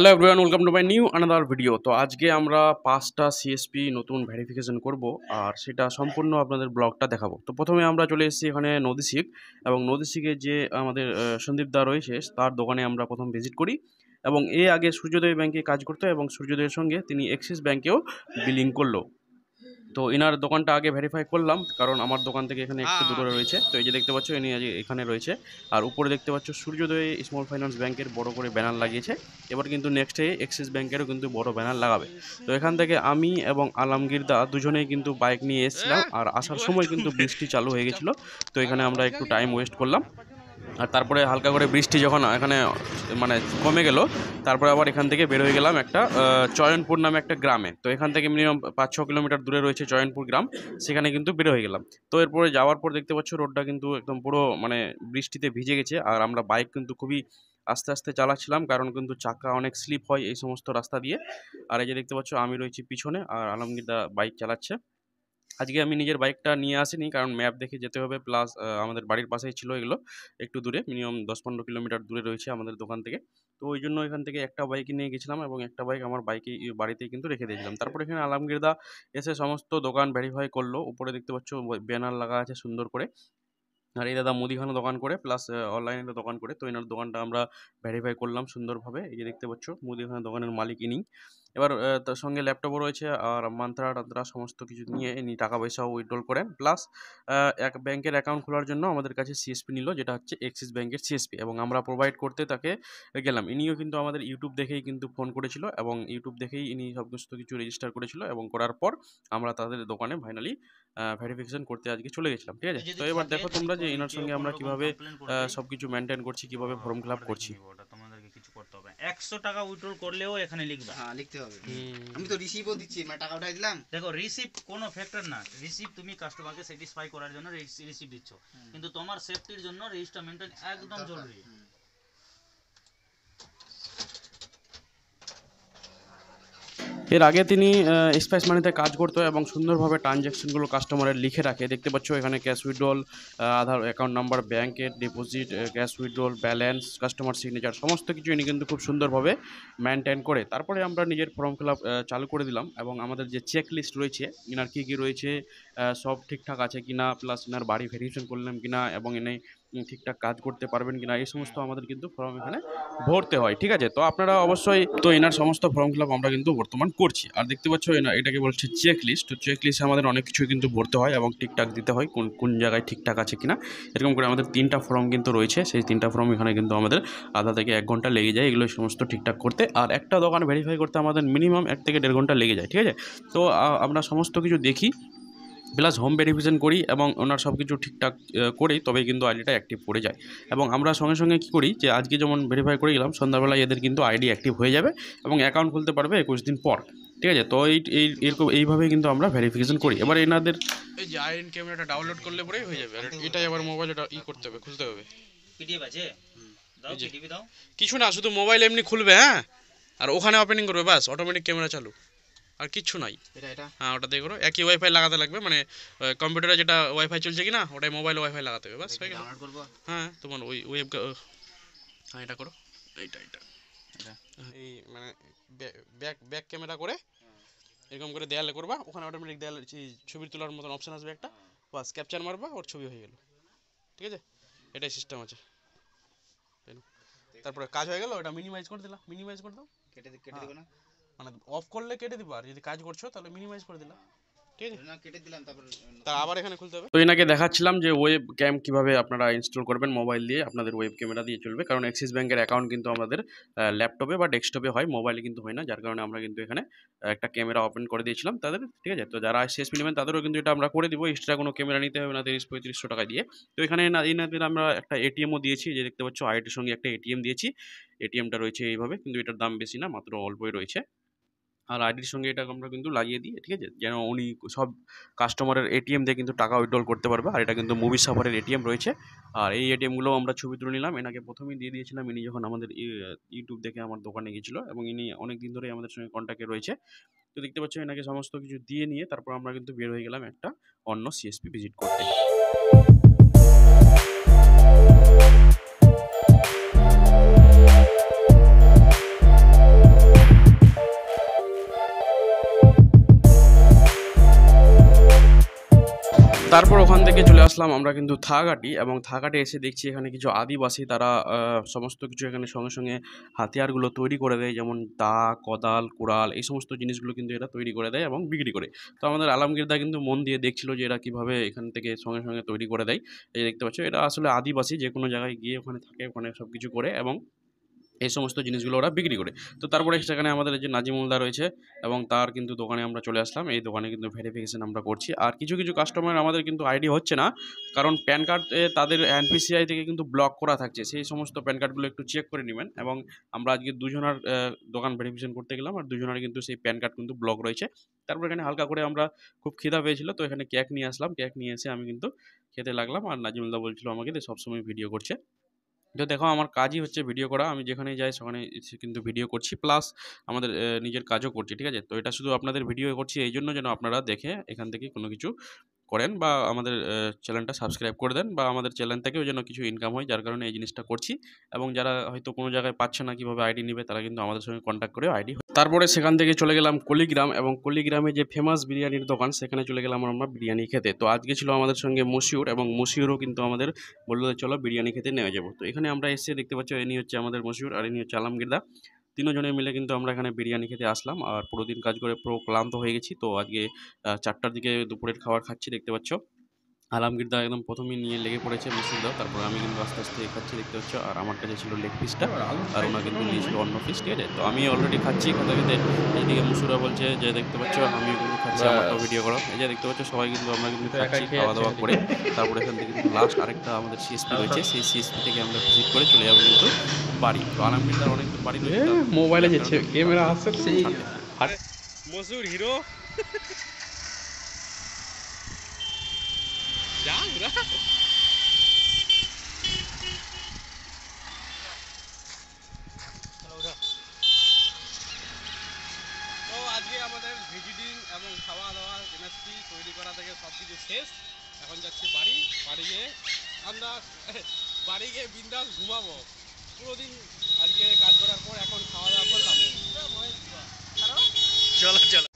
Hello everyone, welcome to my new another video. তো আজকে আমরা 5টা সিএসপি নতুন ভেরিফিকেশন করব, আর সেটা সম্পূর্ণ আপনাদের ব্লগটা দেখাবো। তো প্রথমে আমরা চলে এসেছি এখানে নদীশিক, এবং নদীশিকে যে আমাদের সন্দীপ দা রয়েছে তার দোকানে আমরা প্রথম ভিজিট করি। এবং আগে সূর্যোদয় ব্যাংকে কাজ করতো, এবং সূর্যোদয়ের সঙ্গে তিনি এক্সিস ব্যাংকেও বিলিং করলো। তো এনার দোকানটা আগে ভেরিফাই করলাম, কারণ আমার দোকান থেকে এখানে একটু দূরে রয়েছে। তো এই যে দেখতে পাচ্ছ, ইনি আজ এখানে রয়েছে। আর উপরে দেখতে পাচ্ছ সূর্যোদয় স্মল ফাইন্যান্স ব্যাংকের বড় করে ব্যানার লাগিয়েছে। এবার কিন্তু নেক্সটে এক্সিস ব্যাংকেরও কিন্তু বড় ব্যানার লাগাবে। তো এখান থেকে আমি এবং আলমগীর দা দুজনেই কিন্তু বাইক নিয়ে এসেছিলাম, আর আসার সময় কিন্তু বৃষ্টি চালু হয়ে গেছিলো। তো এখানে আমরা একটু টাইম ওয়েস্ট করলাম, আর তারপরে হালকা করে বৃষ্টি যখন এখানে মানে কমে গেল, তারপরে আবার এখান থেকে বের হয়ে গেলাম একটা চয়নপুর নামে একটা গ্রামে। তো এখান থেকে মিনিমাম 5-6 কিলোমিটার দূরে রয়েছে চয়নপুর গ্রাম, সেখানে কিন্তু বের হয়ে গেলাম। তো এরপরে যাওয়ার পর দেখতে পাচ্ছ রোডটা কিন্তু একদম পুরো মানে বৃষ্টিতে ভিজে গেছে, আর আমরা বাইক কিন্তু খুবই আস্তে আস্তে চালাচ্ছিলাম, কারণ কিন্তু চাকা অনেক স্লিপ হয় এই সমস্ত রাস্তা দিয়ে। আর এই যে দেখতে পাচ্ছ আমি রয়েছি পিছনে, আর আলমগীর দা বাইক চালাচ্ছে। আজকে আমি নিজের বাইকটা নিয়ে আসিনি, কারণ ম্যাপ দেখে যেতে হবে, প্লাস আমাদের বাড়ির পাশেই ছিল এগুলো, একটু দূরে মিনিমাম 10-15 কিলোমিটার দূরে রয়েছে আমাদের দোকান থেকে। তো ওই জন্য এখান থেকে একটা বাইকই নিয়ে গেছিলাম, এবং একটা বাইক আমার বাড়িতেই কিন্তু রেখে দিয়েছিলাম। তারপর এখানে আলমগীরদা এসে সমস্ত দোকান ভেরিফাই করলো। উপরে দেখতে পাচ্ছ ব্যানার লাগা আছে সুন্দর করে। আর এই দাদা মুদিখানা দোকান করে, প্লাস অনলাইনে দোকান করে। তো এনার দোকানটা আমরা ভেরিফাই করলাম সুন্দরভাবে। এই যে দেখতে পাচ্ছ মুদিখানা দোকানের মালিক ইনি। এবার তার সঙ্গে ল্যাপটপও রয়েছে, আর মান্ত্রা টান্ত্রা সমস্ত কিছু নিয়ে ইনি টাকা পয়সাও উইথড্রল করেন। প্লাস এক ব্যাংকের অ্যাকাউন্ট খোলার জন্য আমাদের কাছে সিএসপি নিল, যেটা হচ্ছে এক্সিস ব্যাংকের সিএসপি, এবং আমরা প্রোভাইড করতে তাকে গেলাম। ইনিও কিন্তু আমাদের ইউটিউব দেখেই কিন্তু ফোন করেছিল, এবং ইউটিউব দেখেই ইনি সমস্ত কিছু রেজিস্টার করেছিল, এবং করার পর আমরা তাদের দোকানে ফাইনালি ভেরিফিকেশন করতে আজকে চলে গেছিলাম। ঠিক আছে, তো এবার দেখো তোমরা যে এনার সঙ্গে আমরা কিভাবে সবকিছু মেনটেন করছি, কিভাবে ফর্ম ফিল আপ করছি। তোমাদেরকে কিছু করতে হবে, 100 টাকা উইথড্রল করলেও এখানে লিখবে। হ্যাঁ, লিখতে হবে। আমি তো রিসিভও দিচ্ছি, মানে টাকা উঠাই দিলাম। দেখো রিসিভ কোনো ফ্যাক্টর না, রিসিভ তুমি কাস্টমারকে স্যাটিসফাই করার জন্য রিসিভ দিচ্ছ, কিন্তু তোমার সেফটির জন্য রেজিস্টার মেনটেন একদম জরুরি। এর আগে তিনি স্পাইস মানিতে কাজ করতো, এবং সুন্দরভাবে ট্রানজ্যাকশনগুলো কাস্টমারের লিখে রাখে। দেখতে পাচ্ছ এখানে ক্যাশ উইথড্রল, আধার অ্যাকাউন্ট নাম্বার, ব্যাংকের deposit, cash withdrawal, balance, customer signature, সমস্ত কিছু ইনি কিন্তু খুব সুন্দরভাবে মেনটেন করে। তারপরে আমরা নিজের ফর্ম ফিল আপ চালু করে দিলাম, এবং আমাদের যে চেক লিস্ট রয়েছে ইনার কী কী রয়েছে, সব ঠিকঠাক আছে কিনা, প্লাস ইনার বাড়ি ভেরিফিকেশন করলাম কিনা, এবং ইনি ঠিকঠাক কাজ করতে পারবেন কিনা, এই সমস্ত আমাদের কিন্তু ফর্ম এখানে ভরতে হয়। ঠিক আছে, তো আপনারা অবশ্যই তো এনার সমস্ত ফর্ম ফিল আপ আমরা কিন্তু বর্তমান করছি। আর দেখতে পাচ্ছ এটাকে বলছে চেক লিস্ট। তো চেক লিস্টে আমাদের অনেক কিছু কিন্তু ভরতে হয়, এবং ঠিকঠাক দিতে হয় কোন কোন জায়গায় ঠিকঠাক আছে কিনা। এরকম করে আমাদের 3টা ফর্ম কিন্তু রয়েছে, সেই 3টা ফর্ম এখানে কিন্তু আমাদের আধা থেকে 1 ঘন্টা লেগে যায় এগুলো সমস্ত ঠিকঠাক করতে। আর একটা দোকান ভেরিফাই করতে আমাদের মিনিমাম 1 থেকে 1.5 ঘন্টা লেগে যায়। ঠিক আছে, তো আমরা সমস্ত কিছু দেখি, প্লাস হোম ভেরিফিকেশন করি, এবং ওনার সব কিছু ঠিকঠাক করেই তবেই কিন্তু আইডিটা অ্যাক্টিভ করে যায়। এবং আমরা সঙ্গে সঙ্গে কী করি, যে আজকে যেমন ভেরিফাই করে গেলাম, সন্ধ্যাবেলায় এদের কিন্তু আইডি অ্যাক্টিভ হয়ে যাবে, এবং অ্যাকাউন্ট খুলতে পারবে 21 দিন পর। ঠিক আছে, তো এরকম এইভাবেই কিন্তু আমরা ভেরিফিকেশন করি। এবার এনাদের এই যে আইএন ক্যামেরাটা ডাউনলোড করলে পরেই হয়ে যাবে, আর এটাই আবার মোবাইলে করতে হবে, খুলতে হবে। পিডিএফ আছে, দাও পিডিএফ দাও। কিছু না, শুধু মোবাইল এমনি খুলবে, হ্যাঁ, আর ওখানে ওপেনিং করবে, বাস অটোমেটিক ক্যামেরা চালু, আর কিচ্ছু নাই। হ্যাঁ, ওটা দিয়ে করো। একই ওয়াইফাই লাগাতে লাগবে, মানে কম্পিউটারে যেটা ওয়াইফাই চলছে কিনা ওটাই মোবাইলে ওয়াইফাই লাগাতে হবে, বাস হয়ে গেল। হ্যাঁ, তোমার ওই ওয়েব, হ্যাঁ এটা করো, এইটা এই মানে ব্যাক ক্যামেরা করে এরকম করে দেয়ালে করবা, ওখানে অটোমেটিক দেয়ালে ছবি তোলার মতন অপশান আসবে একটা, বাস ক্যাপচার মারবা, ওর ছবি হয়ে গেল। ঠিক আছে, এটাই সিস্টেম আছে। তারপরে কাজ হয়ে গেল, ওটা মিনিমাইজ করে দিলাম, মিনিমাইজ করে দাও, কেটে দেবো না, মানে অফ করলে কেটে দিবা, আর যদি কাজ করছো তাহলে মিনিমাইজ করে দিলাম। ঠিক আছে, না কেটে দিলাম, তারপর আবার এখানে খুলতে হবে। তো এনাকে দেখাচ্ছিলাম যে ওয়েব ক্যাম কীভাবে আপনারা ইনস্টল করবেন মোবাইল দিয়ে, আপনাদের ওয়েব ক্যামেরা দিয়ে চলবে, কারণ অ্যাক্সিস ব্যাংকের অ্যাকাউন্ট কিন্তু আমাদের ল্যাপটপে বা ডেস্কটপে হয়, মোবাইলে কিন্তু হয় না, যার কারণে আমরা কিন্তু এখানে একটা ক্যামেরা ওপেন করে দিয়েছিলাম তাদের। ঠিক আছে, তো যারা সিএসপি নেবেন তাদেরও কিন্তু এটা আমরা করে দিব, এক্সট্রা কোনো ক্যামেরা নিতে হবে না 30-3500 টাকা দিয়ে। তো এখানে এনাদের আমরা একটা এটিএমও দিয়েছি, যে দেখতে পাচ্ছ আইডির সঙ্গে একটা এটিএম দিয়েছি। এটিএমটা রয়েছে এইভাবে, কিন্তু এটার দাম বেশি না, মাত্র অল্পই রয়েছে। আর আইডির সঙ্গে এটা আমরা কিন্তু লাগিয়ে দিই, ঠিক আছে, যেন উনি সব কাস্টমারের এটিএম দিয়ে কিন্তু টাকা উইথড্রল করতে পারবে। আর এটা কিন্তু মুভি সাফারের এটিএম রয়েছে, আর এই এটিএমগুলো আমরা ছবি তুলে নিলাম। এনাকে প্রথমেই দিয়ে দিয়েছিলাম, ইনি যখন আমাদের ইউটিউব দেখে আমার দোকানে গিয়েছিল, এবং ইনি অনেক দিন ধরেই আমাদের সঙ্গে কন্ট্যাক্টে রয়েছে। তো দেখতে পাচ্ছ এনাকে সমস্ত কিছু দিয়ে নিয়ে তারপর আমরা কিন্তু বের হয়ে গেলাম একটা অন্য সিএসপি ভিজিট করতে। তারপর ওখান থেকে চলে আসলাম আমরা কিন্তু থাঘাটি, এবং থাঘাটে এসে দেখছি এখানে কিছু আদিবাসী তারা সমস্ত কিছু এখানে সঙ্গে সঙ্গে হাতিয়ারগুলো তৈরি করে দেয়, যেমন দা, কোদাল, কুড়াল, এই সমস্ত জিনিসগুলো কিন্তু এরা তৈরি করে দেয় এবং বিক্রি করে। তো আমাদের আলমগীরদা কিন্তু মন দিয়ে দেখছিল যে এরা কীভাবে এখান থেকে সঙ্গে সঙ্গে তৈরি করে দেয়। এই যে দেখতে পাচ্ছ, এরা আসলে আদিবাসী, যে কোনো জায়গায় গিয়ে ওখানে থাকে, ওখানে সব কিছু করে এবং এই সমস্ত জিনিসগুলো ওরা বিক্রি করে। তো তারপরে সেখানে আমাদের এই যে নাজিমুলদা রয়েছে এবং তার কিন্তু দোকানে আমরা চলে আসলাম। এই দোকানে কিন্তু ভেরিফিকেশন আমরা করছি। আর কিছু কিছু কাস্টমার আমাদের কিন্তু আইডি হচ্ছে না, কারণ প্যান কার্ড তাদের এনপিসিআই থেকে কিন্তু ব্লক করা থাকছে। সেই সমস্ত প্যান কার্ডগুলো একটু চেক করে নেবেন। এবং আমরা আজকে দুজনার দোকান ভেরিফিকেশন করতে গেলাম, আর দুজনের কিন্তু সেই প্যান কার্ড কিন্তু ব্লক রয়েছে। তারপর এখানে হালকা করে আমরা খুব খিদা পেয়েছিল, তো এখানে কেক নিয়ে আসলাম। কেক নিয়ে এসে আমি কিন্তু খেতে লাগলাম, আর নাজিমুলদা বলছিল আমাকে যে সবসময় ভিডিও করছে। তো দেখো, আমার কাজই হচ্ছে ভিডিও করা। আমি যেখানেই যাই সেখানে এসে কিন্তু ভিডিও করছি, প্লাস আমাদের নিজের কাজও করছি, ঠিক আছে? তো এটা শুধু আপনাদের ভিডিও করছি এই জন্য, যেন আপনারা দেখে এখান থেকে কোনো কিছু করেন বা আমাদের চ্যানেলটা সাবস্ক্রাইব করে দেন, বা আমাদের চ্যানেল থেকেও যেন কিছু ইনকাম হয়, যার কারণে এই জিনিসটা করছি। এবং যারা হয়তো কোনো জায়গায় পাচ্ছে না কীভাবে আইডি নেবে, তারা কিন্তু আমাদের সঙ্গে কন্ট্যাক্ট করে আইডি। তারপরে সেখান থেকে চলে গেলাম কুলিগ্রাম, এবং কুলিগ্রামে যে ফেমাস বিরিয়ানির দোকান, সেখানে চলে গেলাম আমরা বিরিয়ানি খেতে। তো আজকে ছিল আমাদের সঙ্গে মশিউর, এবং মশিউরও কিন্তু আমাদের বললো যে চলো বিরিয়ানি খেতে নেওয়া যাবো। তো এখানে আমরা এসে দেখতে পাচ্ছি, ইনি হচ্ছে আমাদের মশিউর, আর ইনি হচ্ছে আলমগীরদা। তিনজনে মিলে কিন্তু আমরা এখানে বিরিয়ানি খেতে আসলাম। আর পুরো দিন কাজ করে পুরো ক্লান্ত হয়ে গেছি। তো আজকে 4টার দিকে দুপুরের খাবার খাচ্ছি, দেখতে পাচ্ছ। আলমগীরদা একদম প্রথমেই নিয়ে লেগে পড়েছে মসুরদাও, তারপর আমি কিন্তু আস্তে আস্তে খাচ্ছি, দেখতে পাচ্ছ। আর আমার কাছে ছিল লেগ পিসটা, আর ওনার কিন্তু নিয়েছিল অন্য পিস, ঠিক আছে? তো আমি অলরেডি খাচ্ছি, খেতে খেতে এইদিকে মুসুরা বলছে যে দেখতে পাচ্ছ আমিও কিন্তু খাচ্ছি, আমারটাও ভিডিও করো। এই যে দেখতে পাচ্ছ সবাই কিন্তু আমরা কিন্তু খাচ্ছি, খাওয়া দাওয়া করে তারপরে এখান থেকে কিন্তু লাস্ট আরেকটা আমাদের সিএসপি রয়েছে, সেই সিএসপি থেকে আমরা ভিজিট করে চলে যাবো কিন্তু বাড়ি। তো আলমগীরদার অনেক দূর বাড়ি রয়েছে, মোবাইলে যাচ্ছে ক্যামেরা আসছে মসুর হিরো যা ঘুরা। তো আজকে আমাদের ভিজিটিং এবং খাওয়া দাওয়া এনএসপি তৈরি করা থেকে সব কিছু শেষ। এখন যাচ্ছি বাড়ি গিয়ে আমরা বিন্দাস ঘুমাবো। পুরো দিন আজকে কাজ করার পর এখন খাওয়া দাওয়া করলাম। চলো চলো।